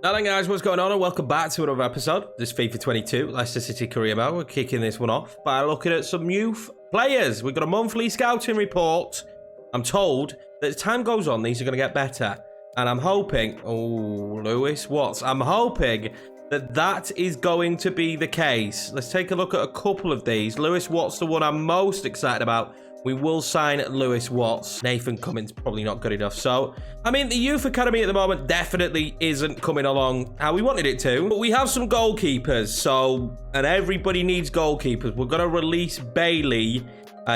Hello guys, what's going on and welcome back to another episode. This Fifa 22, Leicester City career mode. We're kicking this one off by looking at some youth players. We've got a monthly scouting report. I'm told that as time goes on, these are going to get better. And I'm hoping, Lewis Watts, I'm hoping that that is going to be the case. Let's take a look at a couple of these. Lewis Watts, the one I'm most excited about. We will sign Lewis Watts. Nathan Cummins probably not good enough. So, I mean, the youth academy at the moment definitely isn't coming along how we wanted it to. But we have some goalkeepers. So, and everybody needs goalkeepers. We're going to release Bailey.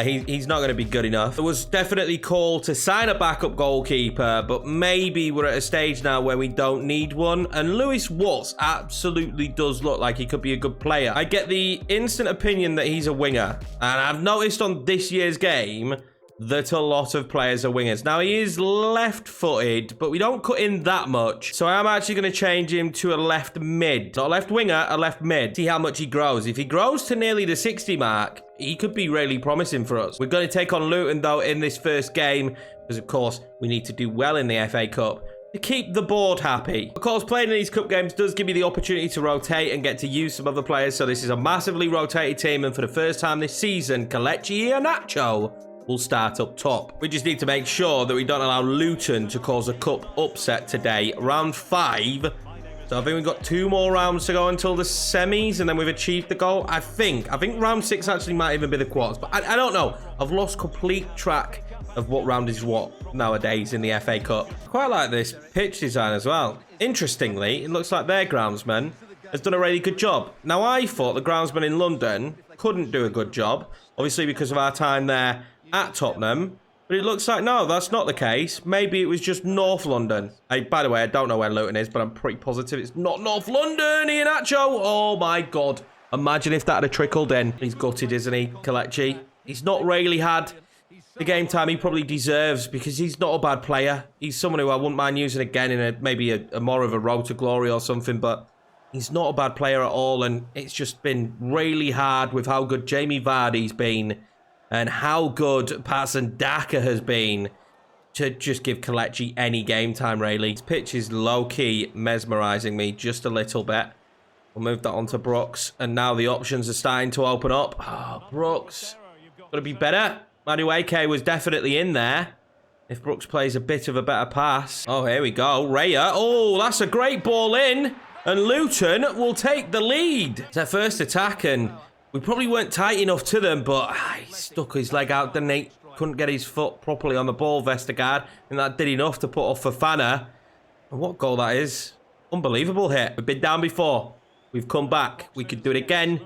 He's not going to be good enough. There was definitely call to sign a backup goalkeeper, but maybe we're at a stage now where we don't need one. And Lewis Watts absolutely does look like he could be a good player. I get the instant opinion that he's a winger. And I've noticed on this year's game that a lot of players are wingers. Now, he is left-footed, but we don't cut in that much. So I'm actually going to change him to a left mid. Not a left winger, a left mid. See how much he grows. If he grows to nearly the 60 mark, he could be really promising for us. We're going to take on Luton, though, in this first game, because, of course, we need to do well in the FA Cup to keep the board happy. Of course, playing in these cup games does give you the opportunity to rotate and get to use some other players, so this is a massively rotated team, and for the first time this season, Kelechi Iheanacho will start up top. We just need to make sure that we don't allow Luton to cause a cup upset today. Round 5. So I think we've got 2 more rounds to go until the semis, and then we've achieved the goal. I think round 6 actually might even be the quarters, but I don't know. I've lost complete track of what round is what nowadays in the FA Cup. Quite like this pitch design as well. Interestingly, it looks like their groundsman has done a really good job. Now, I thought the groundsman in London couldn't do a good job, obviously because of our time there at Tottenham. But it looks like, no, that's not the case. Maybe it was just North London. By the way, I don't know where Luton is, but I'm pretty positive it's not North London. Iheanacho. Oh, my God. Imagine if that had trickled in. He's gutted, isn't he, Kelechi? He's not really had the game time he probably deserves because he's not a bad player. He's someone who I wouldn't mind using again in maybe a more of a road to glory or something, but he's not a bad player at all, and it's just been really hard with how good Jamie Vardy's been and how good Patson Daka has been to just give Kelechi any game time, really. This pitch is low-key mesmerising me just a little bit. We'll move that on to Brooks, and now the options are starting to open up. Oh, Brooks. Got to be better. Madueke was definitely in there. If Brooks plays a bit of a better pass. Oh, here we go. Raya. Oh, that's a great ball in. And Luton will take the lead. It's their first attack, and we probably weren't tight enough to them, but he stuck his leg out, didn't he? Couldn't get his foot properly on the ball, Vestergaard, and that did enough to put off Fofana. And what goal that is. Unbelievable hit. We've been down before. We've come back. We could do it again,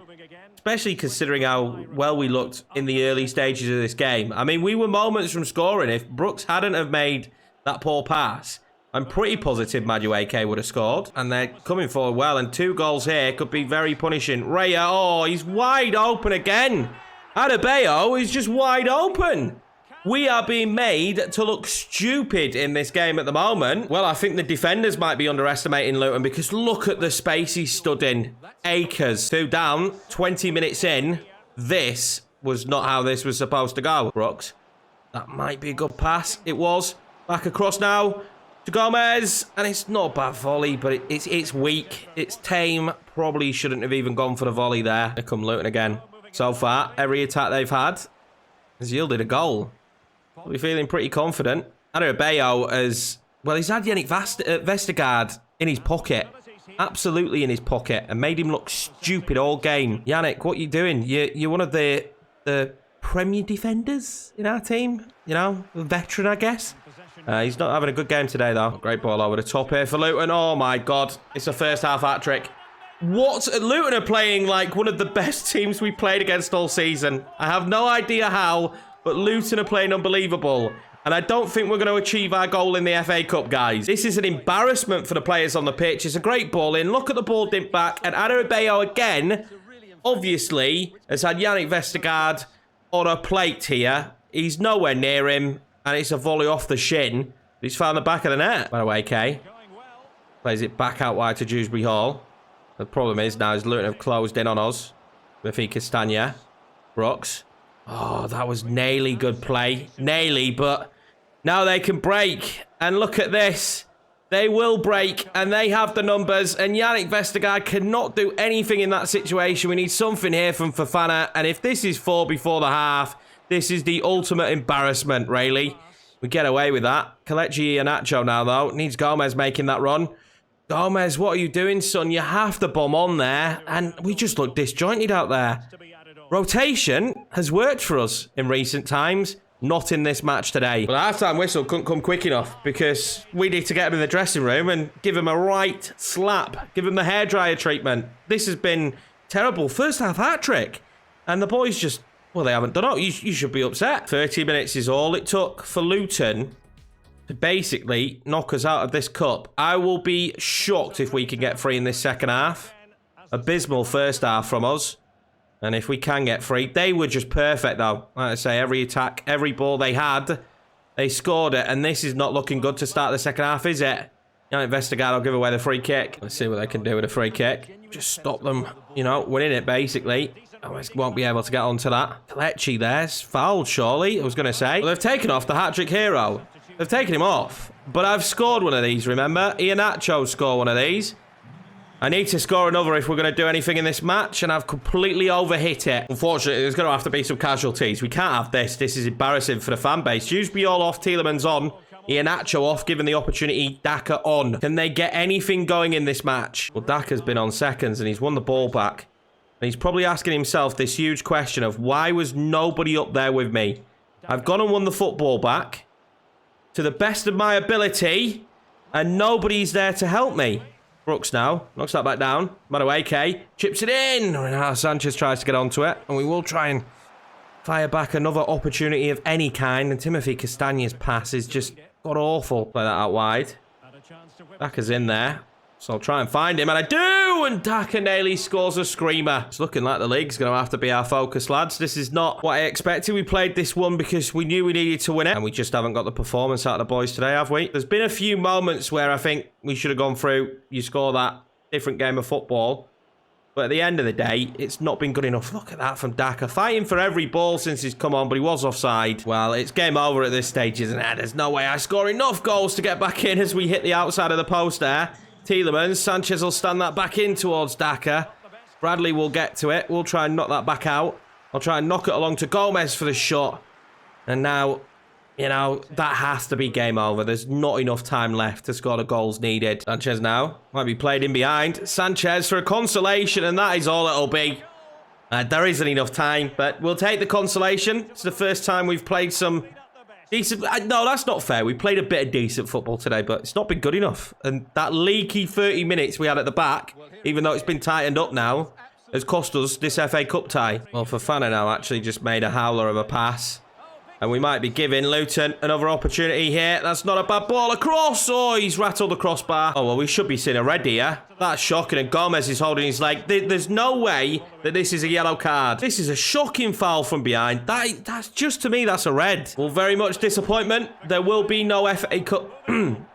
especially considering how well we looked in the early stages of this game. I mean, we were moments from scoring. If Brooks hadn't have made that poor pass, I'm pretty positive Madueke would have scored. And they're coming forward well. And 2 goals here could be very punishing. Raya, oh, he's wide open again. Adebayo is just wide open. We are being made to look stupid in this game at the moment. Well, I think the defenders might be underestimating Luton because look at the space he stood in. Acres. 2 down, 20 minutes in. This was not how this was supposed to go. Brooks, that might be a good pass. It was. Back across now to Gomez, and it's not a bad volley, but it's weak. It's tame. Probably shouldn't have even gone for the volley there. Here come Luton again. So far, every attack they've had has yielded a goal. We're feeling pretty confident. Adebayo has, well, he's had Yannick Vestergaard in his pocket. Absolutely in his pocket, and made him look stupid all game. Yannick, what are you doing? You're one of the Premier defenders in our team. You know, a veteran, I guess. He's not having a good game today, though. Great ball over the top here for Luton. Oh, my God. It's a first-half hat-trick. What? Luton are playing like one of the best teams we played against all season. I have no idea how, but Luton are playing unbelievable. And I don't think we're going to achieve our goal in the FA Cup, guys. This is an embarrassment for the players on the pitch. It's a great ball in. Look at the ball dip back. And Adebayo again, obviously, has had Yannick Vestergaard on a plate here. He's nowhere near him. And it's a volley off the shin. He's found the back of the net. By the way, Kay plays it back out wide to Dewsbury Hall. The problem is now is Luton have closed in on us. Rafi Castagna. Brooks. Oh, that was nearly good play. Nearly, but now they can break. And look at this. They will break, and they have the numbers, and Yannick Vestergaard cannot do anything in that situation. We need something here from Fofana, and if this is 4 before the half, this is the ultimate embarrassment, really. We get away with that. Kelechi Iheanacho now, though. Needs Gomez making that run. Gomez, what are you doing, son? You have to bomb on there, and we just look disjointed out there. Rotation has worked for us in recent times. Not in this match today. Well, the half-time whistle couldn't come quick enough because we need to get him in the dressing room and give him a right slap. Give him the hairdryer treatment. This has been terrible. First half hat-trick. And the boys just, well, they haven't done it. You should be upset. 30 minutes is all it took for Luton to basically knock us out of this cup. I will be shocked if we can get free in this second half. Abysmal first half from us. And if we can get free, they were just perfect, though. Like I say, every attack, every ball they had, they scored it. And this is not looking good to start the second half, is it? Yannick Vestergaard will give away the free kick. Let's see what they can do with a free kick. Just stop them, you know, winning it, basically. Oh, I won't be able to get onto that. Kelechi there's fouled, surely, I was going to say. Well, they've taken off the hat-trick hero. They've taken him off. But I've scored one of these, remember? Iheanacho scored one of these. I need to score another if we're going to do anything in this match, and I've completely overhit it. Unfortunately, there's going to have to be some casualties. We can't have this. This is embarrassing for the fan base. Dewsbury all off, Tielemans on, Iheanacho off, given the opportunity, Daka on. Can they get anything going in this match? Well, Daka's been on seconds, and he's won the ball back. And he's probably asking himself this huge question of why was nobody up there with me? I've gone and won the football back to the best of my ability, and nobody's there to help me. Brooks now. Knocks that back down. Madueke chips it in. Now Sanchez tries to get onto it. And we will try and fire back another opportunity of any kind. And Timothy Castagne's pass is just god awful. Play that out wide. Daka's in there. So I'll try and find him. And I do! And Daka nearly scores a screamer. It's looking like the league's going to have to be our focus, lads. This is not what I expected. We played this one because we knew we needed to win it. And we just haven't got the performance out of the boys today, have we? There's been a few moments where I think we should have gone through. You score that different game of football. But at the end of the day, it's not been good enough. Look at that from Daka. Fighting for every ball since he's come on, but he was offside. Well, it's game over at this stage, isn't it? There's no way I score enough goals to get back in as we hit the outside of the post there. Tielemans, Sanchez will stand that back in towards Daka. Bradley will get to it. We'll try and knock that back out. I'll try and knock it along to Gomez for the shot. And now, you know, that has to be game over. There's not enough time left to score the goals needed. Sanchez now might be played in behind. Sanchez for a consolation, and that is all it'll be. There isn't enough time, but we'll take the consolation. It's the first time we've played some decent... No, that's not fair. We played a bit of decent football today, but it's not been good enough. And that leaky 30 minutes we had at the back, even though it's been tightened up now, has cost us this FA Cup tie. Well, Fofana now actually just made a howler of a pass. And we might be giving Luton another opportunity here. That's not a bad ball across. Oh, he's rattled the crossbar. Oh, well, we should be seeing a red here. That's shocking. And Gomez is holding his leg. There's no way that this is a yellow card. This is a shocking foul from behind. That's just, to me, that's a red. Well, very much disappointment. There will be no FA Cup.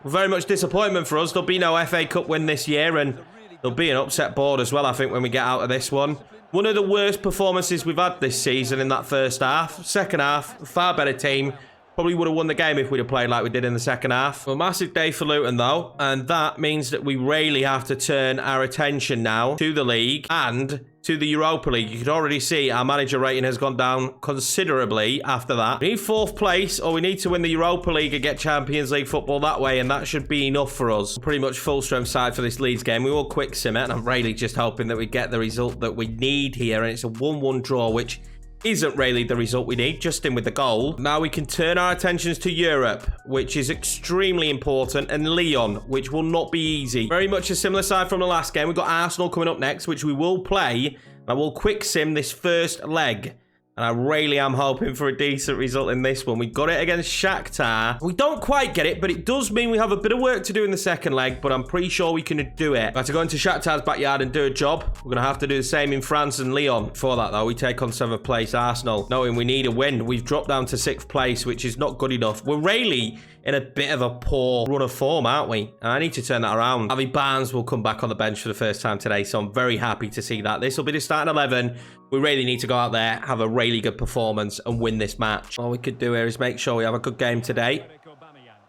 Very much disappointment for us. There'll be no FA Cup win this year. And there'll be an upset board as well, I think, when we get out of this one. One of the worst performances we've had this season in that first half. Second half, far better team. Probably would have won the game if we'd have played like we did in the second half. Well, massive day for Luton, though. And that means that we really have to turn our attention now to the league and to the Europa League. You can already see our manager rating has gone down considerably after that. We need 4th place, or we need to win the Europa League and get Champions League football that way, and that should be enough for us. Pretty much full strength side for this Leeds game. We will quick sim it, and I'm really just hoping that we get the result that we need here, and it's a 1-1 draw, which isn't really the result we need, just in with the goal. Now we can turn our attentions to Europe, which is extremely important, and Lyon, which will not be easy. Very much a similar side from the last game. We've got Arsenal coming up next, which we will play. I will quick sim this first leg. And I really am hoping for a decent result in this one. We got it against Shakhtar. We don't quite get it, but it does mean we have a bit of work to do in the second leg, but I'm pretty sure we can do it. We have to go into Shakhtar's backyard and do a job. We're going to have to do the same in France and Lyon. Before that, though, we take on 7th place Arsenal, knowing we need a win. We've dropped down to 6th place, which is not good enough. We're really in a bit of a poor run of form, aren't we? And I need to turn that around. Harvey Barnes will come back on the bench for the first time today, so I'm very happy to see that. This will be the starting 11. We really need to go out there, have a really good performance, and win this match. All we could do here is make sure we have a good game today.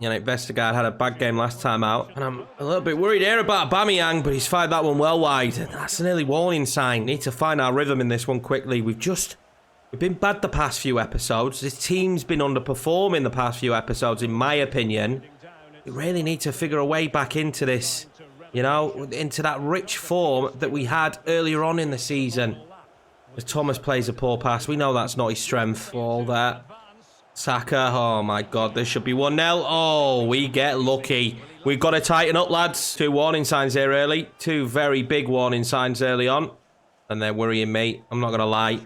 Vestergaard had a bad game last time out. And I'm a little bit worried here about Aubameyang, but he's fired that one well wide. That's an early warning sign. Need to find our rhythm in this one quickly. We've been bad the past few episodes. This team's been underperforming the past few episodes, in my opinion. We really need to figure a way back into this, into that rich form that we had earlier on in the season. As Thomas plays a poor pass, we know that's not his strength. All that. Saka, oh my God, this should be 1-0. Oh, we get lucky. We've got to tighten up, lads. 2 warning signs here early. 2 very big warning signs early on. And they're worrying me, I'm not going to lie.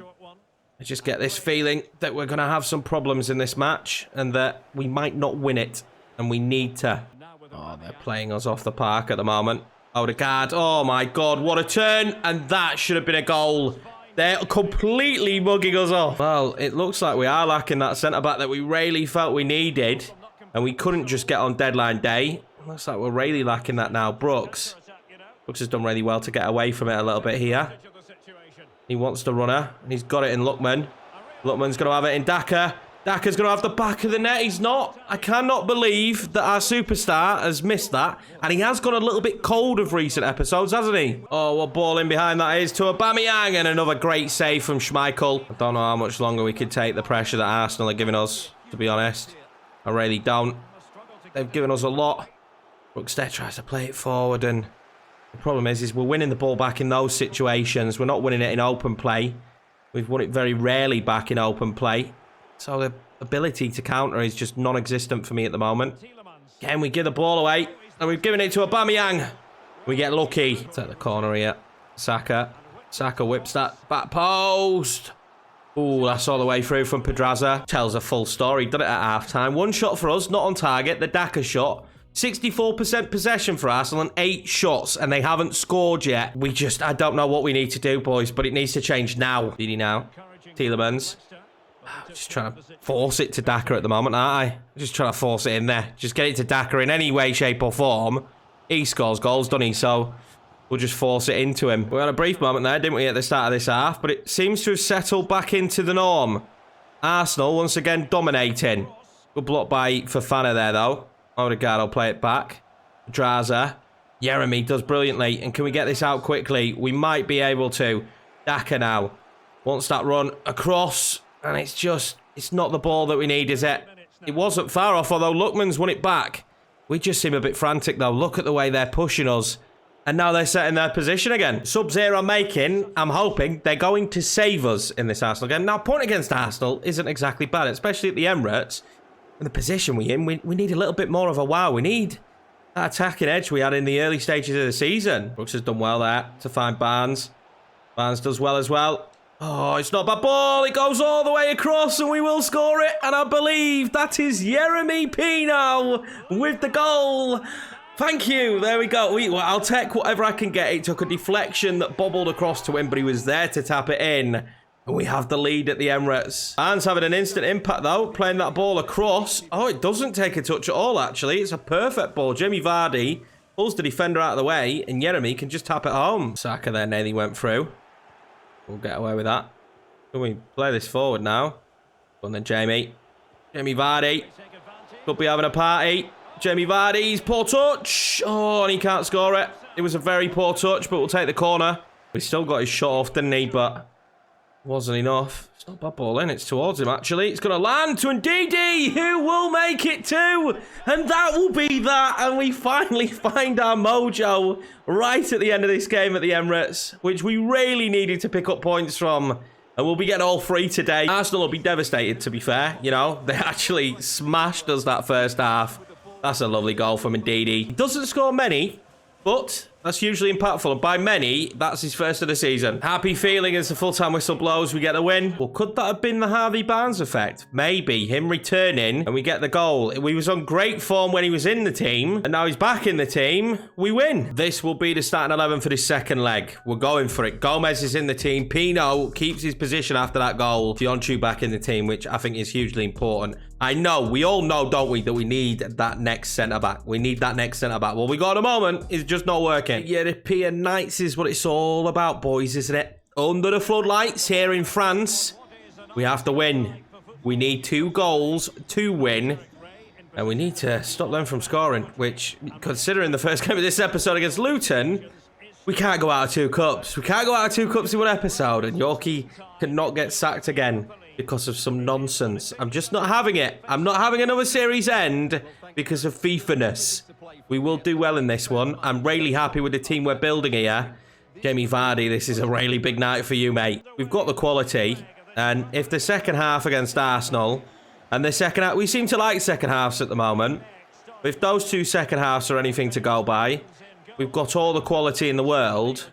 I just get this feeling that we're going to have some problems in this match and that we might not win it. And we need to. Oh, they're playing us off the park at the moment. Odegaard, oh my God, what a turn. And that should have been a goal. They're completely mugging us off. Well, it looks like we are lacking that centre-back that we really felt we needed. And we couldn't just get on deadline day. Looks like we're really lacking that now. Brooks has done really well to get away from it a little bit here. He wants the runner. And he's got it in Lookman. Lookman's going to have it in Daka. Daka's going to have the back of the net. He's not. I cannot believe that our superstar has missed that. And he has gone a little bit cold of recent episodes, hasn't he? Oh, what ball in behind that is to Aubameyang. And another great save from Schmeichel. I don't know how much longer we could take the pressure that Arsenal are giving us, to be honest. I really don't. They've given us a lot. Brooks there tries to play it forward. And the problem is we're winning the ball back in those situations. We're not winning it in open play. We've won it very rarely back in open play. So the ability to counter is just non-existent for me at the moment. Again, we give the ball away. And we've given it to Aubameyang. We get lucky. Take the corner here. Saka. Saka whips that back post. Ooh, that's all the way through from Pedraza. Tells a full story. Done it at half-time. 1 shot for us, not on target. The Daka shot. 64% possession for Arsenal and 8 shots. And they haven't scored yet. I don't know what we need to do, boys. But it needs to change now. Didi now. Tielemans. Just trying to force it to Daka at the moment, aren't I? Just trying to force it in there. Just get it to Daka in any way, shape or form. He scores goals, doesn't he? So we'll just force it into him. We had a brief moment there, didn't we, at the start of this half? But it seems to have settled back into the norm. Arsenal once again dominating. Good block by Fofana there, though. Odegaard will play it back. Draza. Yeremy does brilliantly. And can we get this out quickly? We might be able to. Daka now. Wants that run across. And it's not the ball that we need, is it? It wasn't far off, although Lookman's won it back. We just seem a bit frantic, though. Look at the way they're pushing us. And now they're setting their position again. Subs here I'm making, I'm hoping they're going to save us in this Arsenal game. Now, point against Arsenal isn't exactly bad, especially at the Emirates. In the position we're in, we need a little bit more of a wow. We need that attacking edge we had in the early stages of the season. Brooks has done well there to find Barnes. Barnes does well as well. Oh, it's not a bad ball. It goes all the way across and we will score it. And I believe that is Yeremy Pino with the goal. Thank you. There we go. I'll take whatever I can get. It took a deflection that bobbled across to him, but he was there to tap it in. And we have the lead at the Emirates. Barnes having an instant impact, though, playing that ball across. Oh, it doesn't take a touch at all, actually. It's a perfect ball. Jamie Vardy pulls the defender out of the way, and Yeremy can just tap it home. Saka there nearly went through. We'll get away with that. Can we play this forward now? Go on then, Jamie. Jamie Vardy. Could be having a party. Jamie Vardy's poor touch. Oh, and he can't score it. It was a very poor touch, but we'll take the corner. We still got his shot off, didn't he? But wasn't enough. It's not a bad ball in. It's towards him, actually. It's going to land to Ndidi, who will make it too. And that will be that. And we finally find our mojo right at the end of this game at the Emirates, which we really needed to pick up points from. And we'll be getting all 3 today. Arsenal will be devastated, to be fair. You know, they actually smashed us that first half. That's a lovely goal from Ndidi. He doesn't score many, but that's hugely impactful. And by many, that's his first of the season. Happy feeling as the full-time whistle blows. We get the win. Well, could that have been the Harvey Barnes effect? Maybe. Him returning and we get the goal. We was on great form when he was in the team. And now he's back in the team. We win. This will be the starting 11 for this second leg. We're going for it. Gomez is in the team. Pino keeps his position after that goal. Fionchu back in the team, which I think is hugely important. I know, we all know, don't we, that we need that next centre-back. We need that next centre-back. What we got at the moment is just not working. European nights is what it's all about, boys, isn't it? Under the floodlights here in France. We have to win. We need 2 goals to win. And we need to stop them from scoring, which, considering the first game of this episode against Luton, we can't go out of 2 cups. We can't go out of 2 cups in one episode, and Yorkie cannot get sacked again because of some nonsense. I'm just not having it. I'm not having another series end because of FIFA-ness. We will do well in this one. I'm really happy with the team we're building here. Jamie Vardy, this is a really big night for you, mate. We've got the quality, and if the second half against Arsenal... And the second half, we seem to like second halves at the moment. If those 2 second halves are anything to go by, we've got all the quality in the world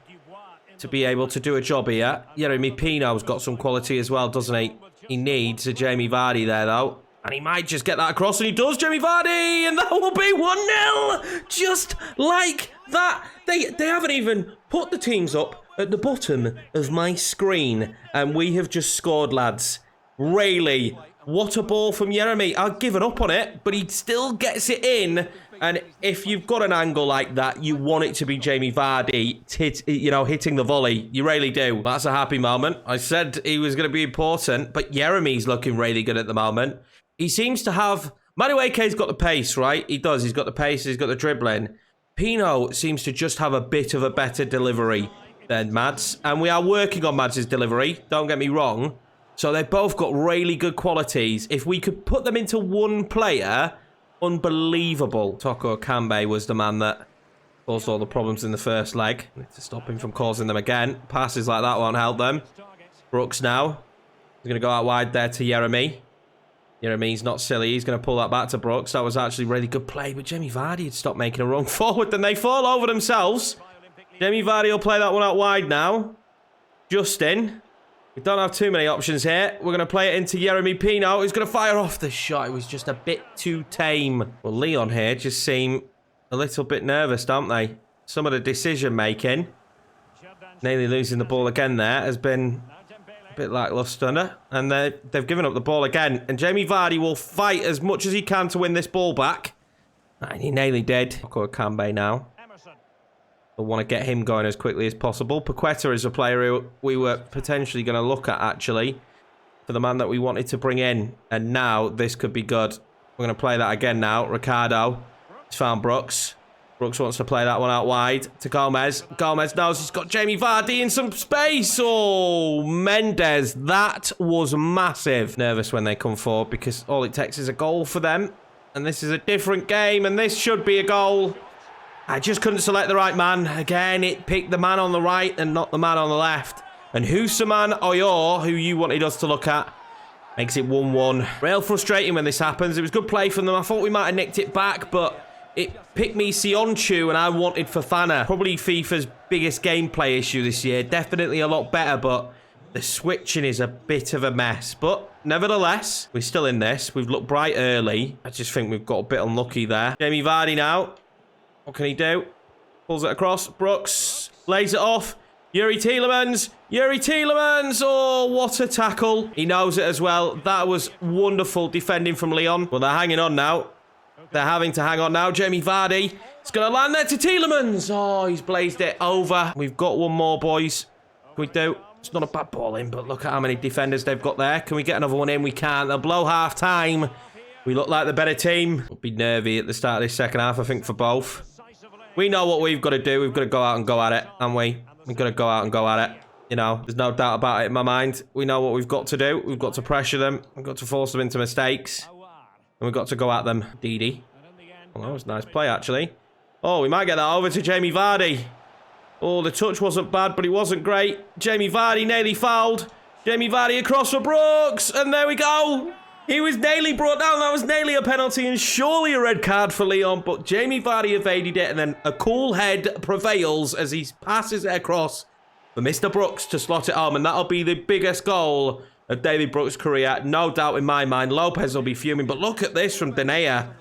to be able to do a job here. Yeremy Pino's got some quality as well, doesn't he? He needs a Jamie Vardy there, though. And he might just get that across, and he does, Jamie Vardy! And that will be 1-0! Just like that. They haven't even put the teams up at the bottom of my screen. And we have just scored, lads. Really. What a ball from Yeremy. I've given up on it, but he still gets it in. And if you've got an angle like that, you want it to be Jamie Vardy, hitting the volley. You really do. That's a happy moment. I said he was going to be important, but Yeremy's looking really good at the moment. He seems to have... Madueke's got the pace, right? He does. He's got the pace. He's got the dribbling. Pino seems to just have a bit of a better delivery than Mads. And we are working on Mads' delivery. Don't get me wrong. So they've both got really good qualities. If we could put them into one player, unbelievable. Toko Akambe was the man that caused all the problems in the first leg. Need to stop him from causing them again. Passes like that won't help them. Brooks now. He's going to go out wide there to Yeremy. Yeremy's not silly. He's going to pull that back to Brooks. That was actually really good play. But Jamie Vardy had stopped making a run forward. Then they fall over themselves. Jamie Vardy will play that one out wide now. Justin. We don't have too many options here. We're going to play it into Yeremy Pino. He's going to fire off the shot. It was just a bit too tame. Well, Leon here just seem a little bit nervous, don't they? Some of the decision making. Nearly losing the ball again there has been a bit lackluster. And they've given up the ball again. And Jamie Vardy will fight as much as he can to win this ball back. And he nearly did. I'll call Akambe now. We'll want to get him going as quickly as possible. Paqueta is a player who we were potentially going to look at, actually, for the man that we wanted to bring in. And now this could be good. We're going to play that again now. Ricardo. He's found Brooks. Brooks wants to play that one out wide to Gomez. Gomez knows he's got Jamie Vardy in some space. Oh, Mendes. That was massive. Nervous when they come forward because all it takes is a goal for them. And this is a different game, and this should be a goal. I just couldn't select the right man. Again, it picked the man on the right and not the man on the left. And Housaman Oyor, who you wanted us to look at, makes it 1-1. Real frustrating when this happens. It was good play from them. I thought we might have nicked it back, but it picked me Sionchu and I wanted Fofana. Probably FIFA's biggest gameplay issue this year. Definitely a lot better, but the switching is a bit of a mess. But nevertheless, we're still in this. We've looked bright early. I just think we've got a bit unlucky there. Jamie Vardy now. What can he do? Pulls it across. Brooks lays it off. Yuri Tielemans. Yuri Tielemans. Oh, what a tackle. He knows it as well. That was wonderful defending from Leon. Well, they're hanging on now. They're having to hang on now. Jamie Vardy. It's going to land there to Tielemans. Oh, he's blazed it over. We've got one more, boys. Can we do? It's not a bad ball in, but look at how many defenders they've got there. Can we get another one in? We can't. They'll blow half time. We look like the better team. We'll be nervy at the start of this second half, I think, for both. We know what we've got to do. We've got to go out and go at it, haven't we? We've got to go out and go at it. You know, there's no doubt about it in my mind. We know what we've got to do. We've got to pressure them. We've got to force them into mistakes. And we've got to go at them. Didi. Oh, that was a nice play, actually. Oh, we might get that over to Jamie Vardy. Oh, the touch wasn't bad, but it wasn't great. Jamie Vardy nearly fouled. Jamie Vardy across for Brooks. And there we go. He was nearly brought down. That was nearly a penalty and surely a red card for Leon. But Jamie Vardy evaded it. And then a cool head prevails as he passes it across for Mr. Brooks to slot it home. And that'll be the biggest goal of David Brooks' career. No doubt in my mind. Lopez will be fuming. But look at this from Denea.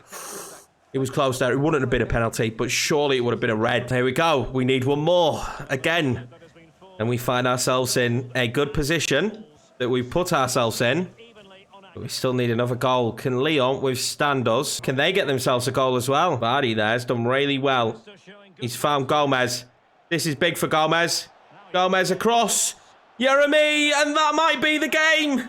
It was close there. It wouldn't have been a penalty, but surely it would have been a red. Here we go. We need one more. Again. And we find ourselves in a good position that we've put ourselves in. But we still need another goal. Can Leon withstand us? Can they get themselves a goal as well? Vardy there has done really well. He's found Gomez. This is big for Gomez. Gomez across. Yeremy, and that might be the game.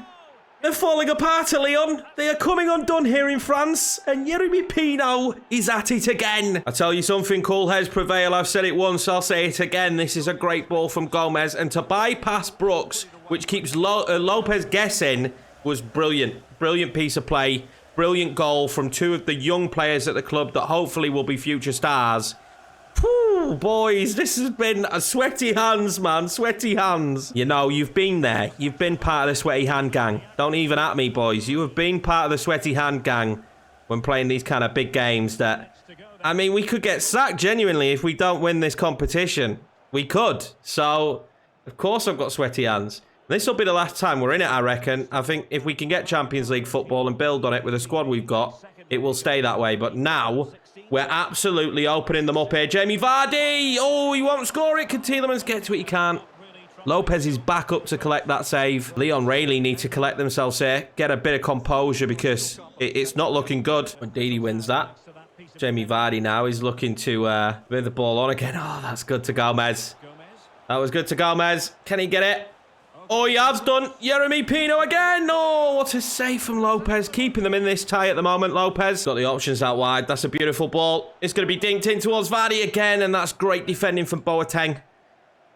They're falling apart, Leon. They are coming undone here in France. And Yeremy Pino is at it again. I tell you something, cool heads prevail. I've said it once, I'll say it again. This is a great ball from Gomez. And to bypass Brooks, which keeps Lopez guessing, was brilliant. Brilliant piece of play. Brilliant goal from two of the young players at the club that hopefully will be future stars. Whew, boys, this has been a sweaty hands, man. Sweaty hands. You know, you've been there. You've been part of the sweaty hand gang. Don't even at me, boys. You have been part of the sweaty hand gang when playing these kind of big games that... I mean, we could get sacked, genuinely, if we don't win this competition. We could. So, of course I've got sweaty hands. This will be the last time we're in it, I reckon. I think if we can get Champions League football and build on it with the squad we've got, it will stay that way. But now... we're absolutely opening them up here. Jamie Vardy. Oh, he won't score it. Can Tielemans get to it? He can't. Lopez is back up to collect that save. Leon Rayleigh need to collect themselves here. Get a bit of composure because it's not looking good. When Didi wins that. Jamie Vardy now is looking to move the ball on again. Oh, that's good to Gomez. That was good to Gomez. Can he get it? Oh, he has done. Yeremy Pino again. Oh, what a save from Lopez. Keeping them in this tie at the moment, Lopez. Got the options out wide. That's a beautiful ball. It's going to be dinked in towards Vardy again, and that's great defending from Boateng.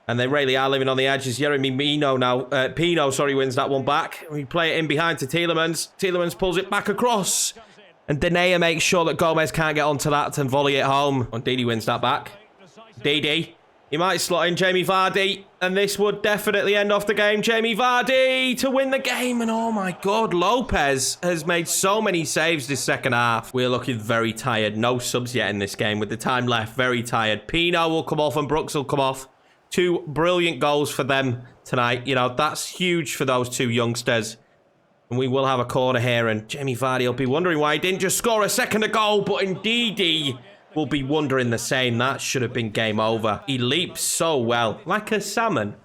And they really are living on the edges. Yeremy Pino now. Pino, wins that one back. We play it in behind to Tielemans. Tielemans pulls it back across. And Denea makes sure that Gomez can't get onto that and volley it home. And Didi wins that back. Didi. He might slot in Jamie Vardy, and this would definitely end off the game. Jamie Vardy to win the game, and oh my God, Lopez has made so many saves this second half. We're looking very tired. No subs yet in this game with the time left. Very tired. Pino will come off and Brooks will come off. Two brilliant goals for them tonight. You know, that's huge for those two youngsters. And we will have a corner here, and Jamie Vardy will be wondering why he didn't just score a second ago, but indeed will be wondering the same. That should have been game over. He leaps so well, like a salmon,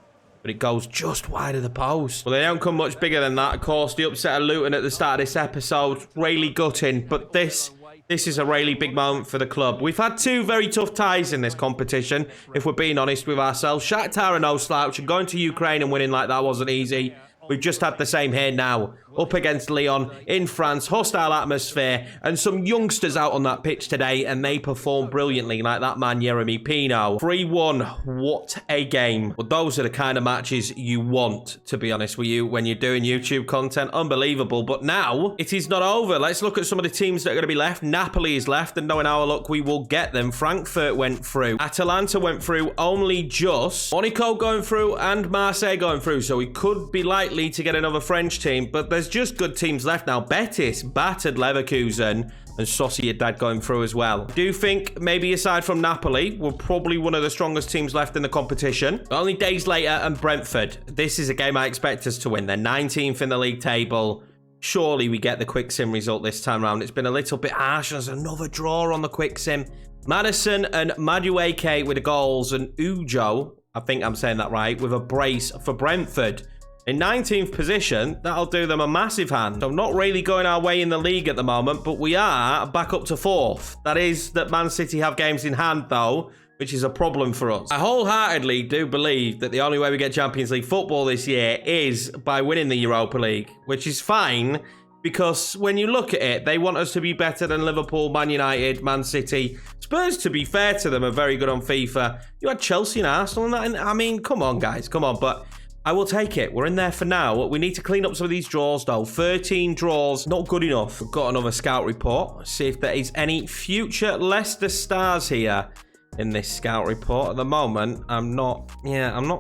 but it goes just wide of the post. Well, they don't come much bigger than that. Of course, the upset of Luton at the start of this episode, really gutting, but this is a really big moment for the club. We've had two very tough ties in this competition, if we're being honest with ourselves. Shakhtar are no slouch, and going to Ukraine and winning like that wasn't easy. We've just had the same here now. Up against Lyon in France, hostile atmosphere, and some youngsters out on that pitch today, and they performed brilliantly, like that man Yeremy Pino. 3-1, what a game. Well, those are the kind of matches you want, to be honest with you, when you're doing YouTube content. Unbelievable. But now, it is not over. Let's look at some of the teams that are going to be left. Napoli is left, and knowing our luck, we will get them. Frankfurt went through. Atalanta went through only just. Monaco going through, and Marseille going through, so we could be likely to get another French team, but there's just good teams left now. Betis battered Leverkusen, and Sociedad going through as well. I do think maybe aside from Napoli, we're probably one of the strongest teams left in the competition. But only days later, and Brentford. This is a game I expect us to win. They're 19th in the league table. Surely we get the quick sim result this time around. It's been a little bit harsh. There's another draw on the quick sim. Madison and Madueke with the goals, and Ujo, I think I'm saying that right, with a brace for Brentford. In 19th position, that'll do them a massive hand. So not really going our way in the league at the moment, but we are back up to 4th. That is that Man City have games in hand, though, which is a problem for us. I wholeheartedly do believe that the only way we get Champions League football this year is by winning the Europa League, which is fine, because when you look at it, they want us to be better than Liverpool, Man United, Man City. Spurs, to be fair to them, are very good on FIFA. You had Chelsea and Arsenal and that, and I mean, come on, guys, come on, but I will take it. We're in there for now. We need to clean up some of these draws, though. 13 draws, not good enough. We've got another scout report. Let's see if there is any future Leicester stars here in this scout report. At the moment, I'm not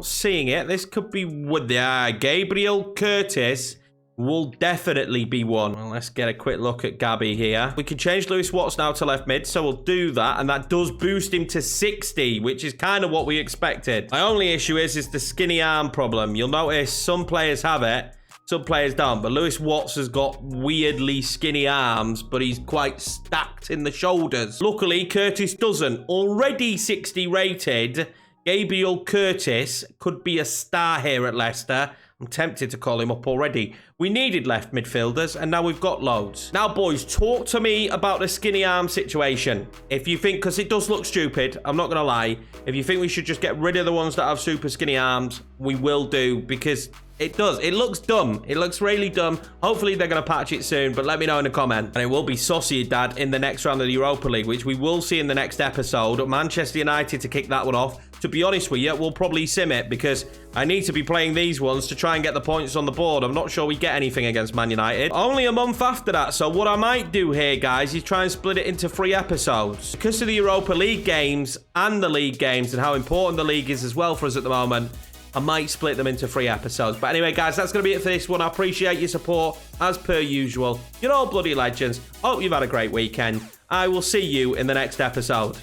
seeing it. This could be with Gabriel Curtis will definitely be one. Well, let's get a quick look at Gabby here. We can change Lewis Watts now to left mid, so we'll do that, and that does boost him to 60, which is kind of what we expected. My only issue is the skinny arm problem. You'll notice some players have it, some players don't, but Lewis Watts has got weirdly skinny arms, but he's quite stacked in the shoulders. Luckily, Curtis doesn't. Already 60 rated, Gabriel Curtis could be a star here at Leicester. I'm tempted to call him up already. We needed left midfielders, and now we've got loads. Now, boys, talk to me about the skinny arm situation. If you think, because it does look stupid, I'm not going to lie. If you think we should just get rid of the ones that have super skinny arms, we will do, because It does. It looks dumb. It looks really dumb. Hopefully they're going to patch it soon, but let me know in the comment. And it will be Sociedad in the next round of the Europa League, which we will see in the next episode. Manchester United to kick that one off. To be honest with you, we'll probably sim it because I need to be playing these ones to try and get the points on the board. I'm not sure we get anything against Man United. Only a month after that, so what I might do here, guys, is try and split it into 3 episodes. Because of the Europa League games and the league games and how important the league is as well for us at the moment, I might split them into 3 episodes. But anyway, guys, that's going to be it for this one. I appreciate your support, as per usual. You're all bloody legends. Hope you've had a great weekend. I will see you in the next episode.